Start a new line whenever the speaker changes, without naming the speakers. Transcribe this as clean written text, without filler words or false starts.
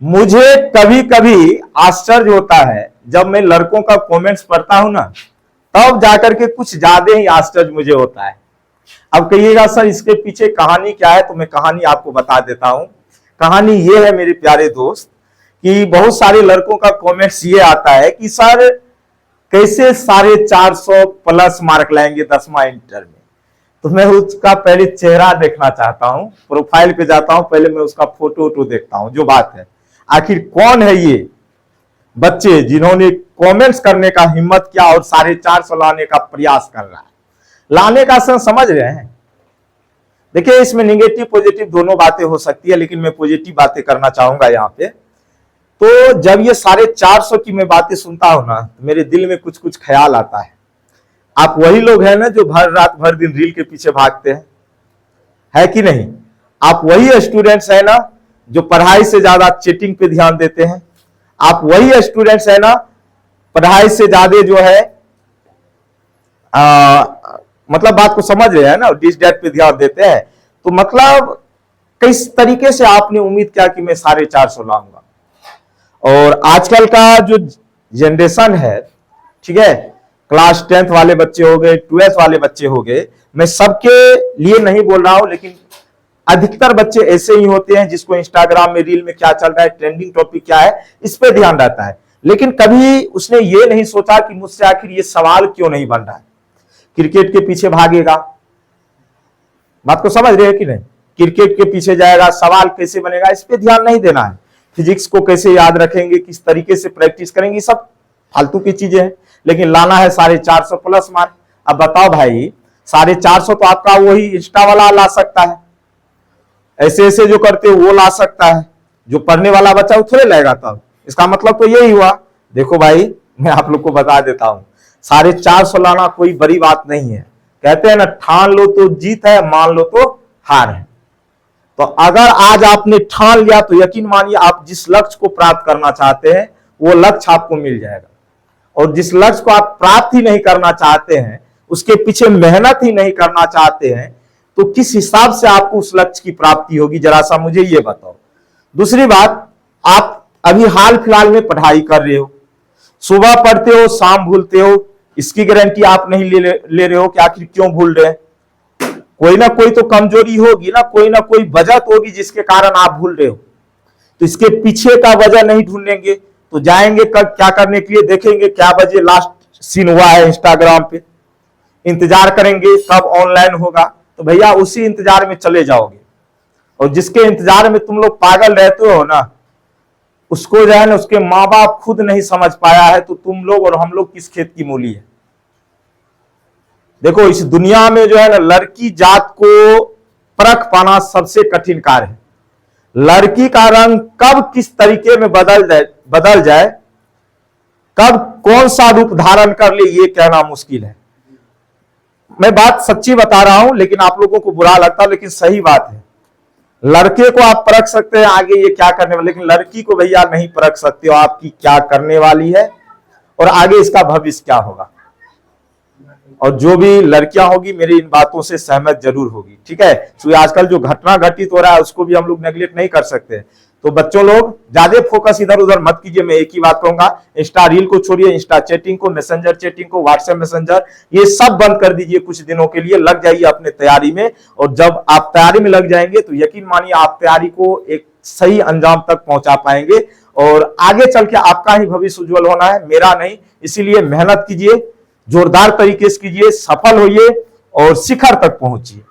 मुझे कभी कभी आश्चर्य होता है जब मैं लड़कों का कमेंट्स पढ़ता हूं ना, तब जाकर के कुछ ज्यादा ही आश्चर्य मुझे होता है। अब कहिएगा सर इसके पीछे कहानी क्या है, तो मैं कहानी आपको बता देता हूं। कहानी ये है मेरे प्यारे दोस्त कि बहुत सारे लड़कों का कमेंट्स ये आता है कि सर कैसे 450 प्लस मार्क लाएंगे 10वां इंटर में। तो मैं उसका पहले चेहरा देखना चाहता हूं, प्रोफाइल पे जाता हूं, पहले मैं उसका फोटो वोटो देखता हूं। जो बात है, आखिर कौन है ये बच्चे जिन्होंने कमेंट्स करने का हिम्मत किया और 450 लाने का प्रयास कर रहा है। लाने का समझ रहे हैं। देखिए इसमें निगेटिव पॉजिटिव दोनों बातें हो सकती है, लेकिन मैं पॉजिटिव बातें करना चाहूंगा यहाँ पे। तो जब ये 450 की मैं बातें सुनता हूं ना, तो मेरे दिल में कुछ कुछ ख्याल आता है। आप वही लोग हैं ना जो भर रात भर दिन रील के पीछे भागते हैं, है कि नहीं? आप वही स्टूडेंट्स हैं ना जो पढ़ाई से ज्यादा चीटिंग पे ध्यान देते हैं। आप वही स्टूडेंट्स हैं ना पढ़ाई से ज्यादा जो है मतलब बात को समझ रहे हैं ना, डिस डैट पे ध्यान देते हैं। तो मतलब किस तरीके से आपने उम्मीद किया कि मैं 450 लाऊंगा। और आजकल का जो जनरेशन है, ठीक है, क्लास 10th वाले बच्चे हो गए, 12th वाले बच्चे हो गए, मैं सबके लिए नहीं बोल रहा हूं, लेकिन अधिकतर बच्चे ऐसे ही होते हैं जिसको इंस्टाग्राम में रील में क्या चल रहा है, ट्रेंडिंग टॉपिक क्या है, इस पे ध्यान रहता है। लेकिन कभी उसने ये नहीं सोचा कि मुझसे आखिर ये सवाल क्यों नहीं बन रहा है। क्रिकेट के पीछे भागेगा, बात को समझ रहे हैं कि नहीं? क्रिकेट के पीछे जाएगा, सवाल कैसे बनेगा, इस पे ध्यान नहीं देना है। फिजिक्स को कैसे याद रखेंगे, किस तरीके से प्रैक्टिस करेंगे, सब फालतू की चीजें हैं। लेकिन लाना है 450 प्लस मार्क। अब बताओ भाई, 450 तो आपका वही इंस्टा वाला ला सकता है, ऐसे ऐसे जो करते हो वो ला सकता है, जो पढ़ने वाला बच्चा वो थोड़े लाएगा। तब इसका मतलब तो यही हुआ। देखो भाई, मैं आप लोग को बता देता हूं, 450 लाना कोई बड़ी बात नहीं है। कहते हैं ना, ठान लो तो जीत है, मान लो तो हार है। तो अगर आज आपने ठान लिया तो यकीन मानिए आप जिस लक्ष्य को प्राप्त करना चाहते हैं वो लक्ष्य आपको मिल जाएगा। और जिस लक्ष्य को आप प्राप्त ही नहीं करना चाहते हैं, उसके पीछे मेहनत ही नहीं करना चाहते हैं, तो किस हिसाब से आपको उस लक्ष्य की प्राप्ति होगी, जरा सा मुझे ये बताओ। दूसरी बात, आप अभी हाल फिलहाल में पढ़ाई कर रहे हो, सुबह पढ़ते हो शाम भूलते हो, इसकी गारंटी आप नहीं ले रहे हो कि आखिर क्यों भूल रहे हैं। कोई ना कोई तो कमजोरी होगी ना कोई वजह तो होगी जिसके कारण आप भूल रहे हो। तो इसके पीछे का वजह नहीं ढूंढेंगे तो जाएंगे क्या करने के लिए, देखेंगे क्या वजह लास्ट सीन हुआ है इंस्टाग्राम पे, इंतजार करेंगे कब ऑनलाइन होगा, तो भैया उसी इंतजार में चले जाओगे। और जिसके इंतजार में तुम लोग पागल रहते हो ना, उसको जो है ना उसके माँ बाप खुद नहीं समझ पाया है, तो तुम लोग और हम लोग किस खेत की मूली है। देखो इस दुनिया में जो है ना लड़की जात को परख पाना सबसे कठिन कार्य है। लड़की का रंग कब किस तरीके में बदल जाए, कब कौन सा रूप धारण कर ले, ये कहना मुश्किल है। मैं बात सच्ची बता रहा हूं, लेकिन आप लोगों को बुरा लगता, लेकिन सही बात है। लड़के को आप परख सकते हैं आगे ये क्या करने वाला, लेकिन लड़की को भैया नहीं परख सकते हो आपकी क्या करने वाली है और आगे इसका भविष्य क्या होगा। और जो भी लड़कियां होगी मेरी इन बातों से सहमत जरूर होगी, ठीक है। तो आजकल जो घटना घटित हो रहा है उसको भी हम लोग नेगलेक्ट नहीं कर सकते। तो बच्चों लोग ज्यादा फोकस इधर उधर मत कीजिए। मैं एक ही बात कहूंगा, इंस्टा रील को छोड़िए, इंस्टा चैटिंग को, मैसेंजर चैटिंग को, व्हाट्सएप मैसेंजर, ये सब बंद कर दीजिए कुछ दिनों के लिए। लग जाइए अपने तैयारी में, और जब आप तैयारी में लग जाएंगे तो यकीन मानिए आप तैयारी को एक सही अंजाम तक पहुंचा पाएंगे और आगे चल के आपका ही भविष्य उज्जवल होना है, मेरा नहीं। इसीलिए मेहनत कीजिए, जोरदार तरीके से कीजिए, सफल होइए और शिखर तक पहुंचिए।